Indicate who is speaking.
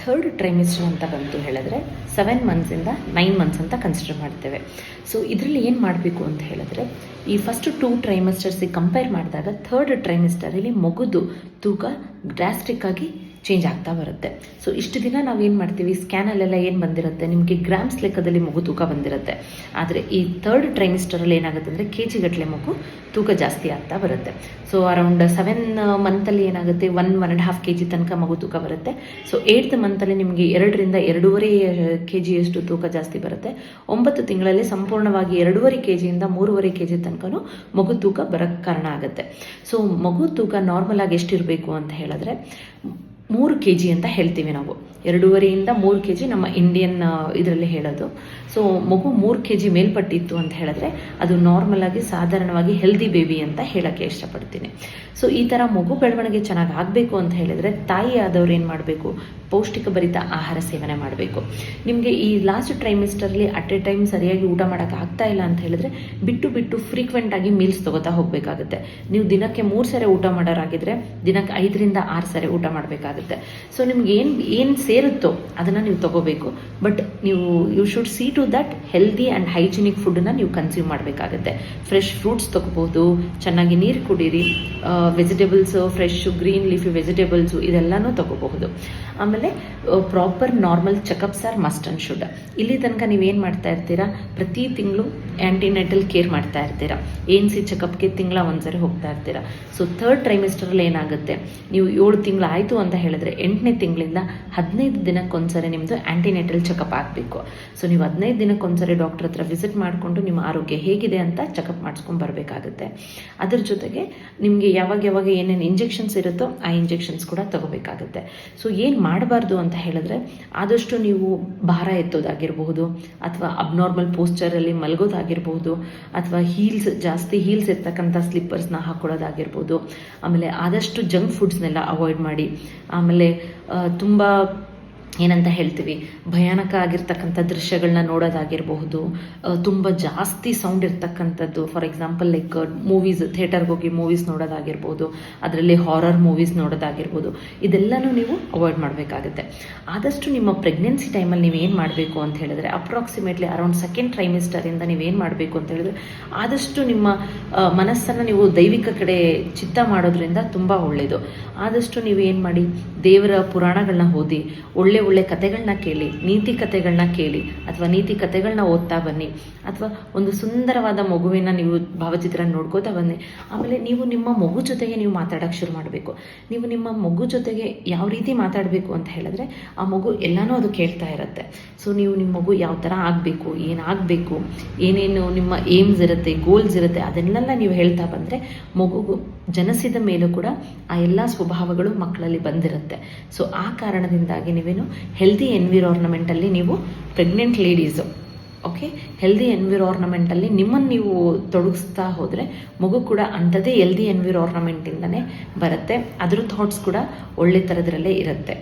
Speaker 1: Third trimester ಅಂತ ಬಂತು ಹೇಳಿದ್ರೆ 7 ಮಂತ್ಸಿಂದ 9 ಮಂತ್ಸ್ ಅಂತ ಕನ್ಸಿಡರ್ ಮಾಡ್ತೇವೆ. ಸೊ ಇದರಲ್ಲಿ ಏನು ಮಾಡಬೇಕು ಅಂತ ಹೇಳಿದ್ರೆ, ಈ ಫಸ್ಟ್ 2 ಟ್ರೈಮಿಸ್ಟರ್ಸಿಗೆ ಕಂಪೇರ್ ಮಾಡಿದಾಗ ಥರ್ಡ್ ಟ್ರೈಮಿಸ್ಟರಲ್ಲಿ ಮಗುದು ತೂಕ ಡ್ರಾಸ್ಟಿಕ್ ಆಗಿ ಚೇಂಜ್ ಆಗ್ತಾ ಬರುತ್ತೆ. ಸೊ ಇಷ್ಟು ದಿನ ನಾವು ಏನು ಮಾಡ್ತೀವಿ, ಸ್ಕ್ಯಾನಲ್ಲೆಲ್ಲ ಏನು ಬಂದಿರುತ್ತೆ, ನಿಮಗೆ ಗ್ರಾಮ್ಸ್ ಲೆಕ್ಕದಲ್ಲಿ ಮಗು ತೂಕ ಬಂದಿರುತ್ತೆ. ಆದರೆ ಈ ಥರ್ಡ್ ಟ್ರೈಮಿಸ್ಟರಲ್ಲಿ ಏನಾಗುತ್ತೆ ಅಂದರೆ KG ಮಗು ತೂಕ ಜಾಸ್ತಿ ಆಗ್ತಾ ಬರುತ್ತೆ. ಸೊ ಅರೌಂಡ್ 7 ಮಂತಲ್ಲಿ ಏನಾಗುತ್ತೆ 1.5 kg ತನಕ ಮಗು ತೂಕ ಬರುತ್ತೆ. ಸೊ 8th ಮಂತಲ್ಲಿ ನಿಮಗೆ 2 ರಿಂದ 2.5 kg ಅಷ್ಟು ತೂಕ ಜಾಸ್ತಿ ಬರುತ್ತೆ. 9 ತಿಂಗಳಲ್ಲಿ ಸಂಪೂರ್ಣವಾಗಿ 2.5 kg ಇಂದ 3.5 kg ತನಕನೂ ಮಗು ತೂಕ ಬರೋಕ್ಕೆ ಕಾರಣ ಆಗುತ್ತೆ. ಸೊ ಮಗು ತೂಕ ನಾರ್ಮಲ್ ಆಗಿ ಎಷ್ಟಿರಬೇಕು ಅಂತ ಹೇಳಿದ್ರೆ 3 kg ಅಂತ ಹೇಳ್ತೀವಿ ನಾವು. 2.5 3 kg ನಮ್ಮ ಇಂಡಿಯನ್ ಇದರಲ್ಲಿ ಹೇಳೋದು. ಸೊ ಮಗು 3 kg ಮೇಲ್ಪಟ್ಟಿತ್ತು ಅಂತ ಹೇಳಿದ್ರೆ ಅದು ನಾರ್ಮಲ್ ಆಗಿ ಸಾಧಾರಣವಾಗಿ ಹೆಲ್ದಿ ಬೇಬಿ ಅಂತ ಹೇಳೋಕ್ಕೆ ಇಷ್ಟಪಡ್ತೀನಿ. ಸೊ ಈ ಥರ ಮಗು ಬೆಳವಣಿಗೆ ಚೆನ್ನಾಗಿ ಆಗಬೇಕು ಅಂತ ಹೇಳಿದ್ರೆ ತಾಯಿ ಆದವ್ರು ಏನು ಮಾಡಬೇಕು, ಪೌಷ್ಟಿಕ ಭರಿತ ಆಹಾರ ಸೇವನೆ ಮಾಡಬೇಕು. ನಿಮಗೆ ಈ ಲಾಸ್ಟ್ ಟ್ರೈಮಿಸ್ಟರ್ಲಿ ಅಟ್ ಎ ಟೈಮ್ ಸರಿಯಾಗಿ ಊಟ ಮಾಡೋಕ್ಕೆ ಆಗ್ತಾ ಇಲ್ಲ ಅಂತ ಹೇಳಿದ್ರೆ ಬಿಟ್ಟು ಫ್ರೀಕ್ವೆಂಟಾಗಿ ಮೀಲ್ಸ್ ತೊಗೋತಾ ಹೋಗಬೇಕಾಗುತ್ತೆ. ನೀವು ದಿನಕ್ಕೆ 3 ಸರಿ ಊಟ ಮಾಡೋರಾಗಿದ್ರೆ ದಿನಕ್ಕೆ 5 ರಿಂದ 6 ಸರಿ ಊಟ ಮಾಡಬೇಕಾಗುತ್ತೆ. ಸೊ ನಿಮ್ಗೆ ಏನು ಸೇರುತ್ತೋ ಅದನ್ನು ನೀವು ತೊಗೋಬೇಕು. ಬಟ್ ನೀವು you should see to that healthy and hygienic ಫುಡ್ಡನ್ನು ನೀವು ಕನ್ಸ್ಯೂಮ್ ಮಾಡಬೇಕಾಗುತ್ತೆ. ಫ್ರೆಶ್ ಫ್ರೂಟ್ಸ್ ತೊಗೋಬೋದು, ಚೆನ್ನಾಗಿ ನೀರು ಕುಡೀರಿ, vegetables, fresh green leafy vegetables ಇದೆಲ್ಲನೂ ತೊಗೋಬಹುದು. ಆಮೇಲೆ proper normal checkups are must and should. ಇಲ್ಲಿ ತನಕ ನೀವೇನು ಮಾಡ್ತಾ ಇರ್ತೀರಾ, ಪ್ರತಿ ತಿಂಗಳು ಆ್ಯಂಟಿನೆಟಲ್ ಕೇರ್ ಮಾಡ್ತಾ ಇರ್ತೀರಾ, ANC ಚೆಕಪ್ಗೆ ತಿಂಗಳ 1 ಸರಿ ಹೋಗ್ತಾ ಇರ್ತೀರಾ. ಸೊ ಥರ್ಡ್ ಟ್ರೈಮಿಸ್ಟರಲ್ಲಿ ಏನಾಗುತ್ತೆ, ನೀವು 7 ತಿಂಗಳು ಆಯಿತು ಅಂತ ಹೇಳಿದ್ರೆ 8ನೇ ತಿಂಗಳಿಂದ 15 ದಿನಕ್ಕೊಂದ್ಸರಿ ನಿಮ್ಮದು ಆ್ಯಂಟಿನೆಟಲ್ ಚೆಕಪ್ ಆಗಬೇಕು. ಸೊ ನೀವು 15 ದಿನಕ್ಕೊಂದ್ಸರಿ ಡಾಕ್ಟರ್ ಹತ್ರ ವಿಸಿಟ್ ಮಾಡಿಕೊಂಡು ನಿಮ್ಮ ಆರೋಗ್ಯ ಹೇಗಿದೆ ಅಂತ ಚೆಕಪ್ ಮಾಡಿಸ್ಕೊಂಡು ಬರಬೇಕಾಗುತ್ತೆ. ಅದ್ರ ಜೊತೆಗೆ ನಿಮಗೆ ಯಾವಾಗ ಏನೇನು ಇಂಜೆಕ್ಷನ್ಸ್ ಇರುತ್ತೋ ಆ ಇಂಜೆಕ್ಷನ್ಸ್ ಕೂಡ ತಗೋಬೇಕಾಗುತ್ತೆ. ಸೊ ಏನು ಮಾಡಬಾರ್ದು ಅಂತ ಹೇಳಿದ್ರೆ, ಆದಷ್ಟು ನೀವು ಭಾರ ಎತ್ತೋದಾಗಿರಬಹುದು, ಅಥವಾ ಅಬ್ನಾರ್ಮಲ್ ಪೋಸ್ಚರಲ್ಲಿ ಮಲಗೋದಾಗಿರ್ಬೋದು, ಅಥವಾ ಜಾಸ್ತಿ ಹೀಲ್ಸ್ ಇರ್ತಕ್ಕಂಥ ಸ್ಲಿಪ್ಪರ್ಸ್ನ ಹಾಕೊಳ್ಳೋದಾಗಿರ್ಬೋದು. ಆಮೇಲೆ ಆದಷ್ಟು ಜಂಕ್ ಫುಡ್ಸ್ನೆಲ್ಲ ಅವಾಯ್ಡ್ ಮಾಡಿ. ಆಮೇಲೆ ತುಂಬ ಏನಂತ ಹೇಳ್ತೀವಿ, ಭಯಾನಕ ಆಗಿರ್ತಕ್ಕಂಥ ದೃಶ್ಯಗಳನ್ನ ನೋಡೋದಾಗಿರಬಹುದು, ತುಂಬ ಜಾಸ್ತಿ ಸೌಂಡ್ ಇರ್ತಕ್ಕಂಥದ್ದು, ಫಾರ್ ಎಕ್ಸಾಂಪಲ್ ಲೈಕ್ ಮೂವೀಸ್, ಥಿಯೇಟರ್ಗೆ ಹೋಗಿ ಮೂವೀಸ್ ನೋಡೋದಾಗಿರ್ಬೋದು, ಅದರಲ್ಲಿ ಹಾರರ್ ಮೂವೀಸ್ ನೋಡೋದಾಗಿರ್ಬೋದು, ಇದೆಲ್ಲನೂ ನೀವು ಅವಾಯ್ಡ್ ಮಾಡಬೇಕಾಗುತ್ತೆ. ಆದಷ್ಟು ನಿಮ್ಮ ಪ್ರೆಗ್ನೆನ್ಸಿ ಟೈಮಲ್ಲಿ ನೀವು ಏನು ಮಾಡಬೇಕು ಅಂತ ಹೇಳಿದ್ರೆ, ಅಪ್ರಾಕ್ಸಿಮೇಟ್ಲಿ ಅರೌಂಡ್ 2nd ಟ್ರೈಮಿಸ್ಟರಿಂದ ನೀವೇನು ಮಾಡಬೇಕು ಅಂತ ಹೇಳಿದ್ರೆ, ಆದಷ್ಟು ನಿಮ್ಮ ಮನಸ್ಸನ್ನು ನೀವು ದೈವಿಕ ಕಡೆ ಚಿತ್ತ ಮಾಡೋದ್ರಿಂದ ತುಂಬ ಒಳ್ಳೆಯದು. ಆದಷ್ಟು ನೀವು ಏನು ಮಾಡಿ, ದೇವರ ಪುರಾಣಗಳನ್ನ ಓದಿ, ಒಳ್ಳೆ ಕಥೆಗಳನ್ನ ಕೇಳಿ, ನೀತಿ ಕಥೆಗಳನ್ನ ಕೇಳಿ, ಅಥವಾ ನೀತಿ ಕಥೆಗಳನ್ನ ಓದ್ತಾ ಬನ್ನಿ, ಅಥವಾ ಒಂದು ಸುಂದರವಾದ ಮಗುವಿನ ನೀವು ಭಾವಚಿತ್ರ ನೋಡ್ಕೋತಾ ಬನ್ನಿ. ಆಮೇಲೆ ನೀವು ನಿಮ್ಮ ಮಗು ಜೊತೆಗೆ ನೀವು ಮಾತಾಡೋಕ್ಕೆ ಶುರು ಮಾಡಬೇಕು. ನೀವು ನಿಮ್ಮ ಮಗು ಜೊತೆಗೆ ಯಾವ ರೀತಿ ಮಾತಾಡಬೇಕು ಅಂತ ಹೇಳಿದ್ರೆ, ಆ ಮಗು ಎಲ್ಲನೂ ಅದು ಕೇಳ್ತಾ ಇರುತ್ತೆ. ಸೊ ನೀವು ನಿಮ್ಮ ಮಗು ಯಾವ ಥರ ಆಗಬೇಕು, ಏನಾಗಬೇಕು, ಏನೇನು ನಿಮ್ಮ ಏಮ್ಸ್ ಇರುತ್ತೆ, ಗೋಲ್ಸ್ ಇರುತ್ತೆ, ಅದನ್ನೆಲ್ಲ ನೀವು ಹೇಳ್ತಾ ಬಂದರೆ ಮಗುಗೂ ಜನಿಸಿದ ಮೇಲೂ ಕೂಡ ಆ ಎಲ್ಲ ಸ್ವಭಾವಗಳು ಮಕ್ಕಳಲ್ಲಿ ಬಂದಿರುತ್ತೆ. ಸೊ ಆ ಕಾರಣದಿಂದಾಗಿ ನೀವೇನು ಹೆಲ್ದಿ ಎನ್ವಿರಾನ್ಮೆಂಟಲ್ಲಿ ನೀವು ಪ್ರೆಗ್ನೆಂಟ್ ಲೇಡೀಸು, ಓಕೆ, ಹೆಲ್ದಿ ಎನ್ವಿರಾನ್ಮೆಂಟಲ್ಲಿ ನಿಮ್ಮನ್ನು ನೀವು ತೊಡಗಿಸ್ತಾ ಹೋದರೆ ಮಗು ಕೂಡ ಅಂಥದ್ದೇ ಹೆಲ್ದಿ ಎನ್ವಿರಾನ್ಮೆಂಟಿಂದನೇ ಬರುತ್ತೆ. ಅದ್ರ ಥಾಟ್ಸ್ ಕೂಡ ಒಳ್ಳೆ ಥರದ್ರಲ್ಲೇ ಇರುತ್ತೆ.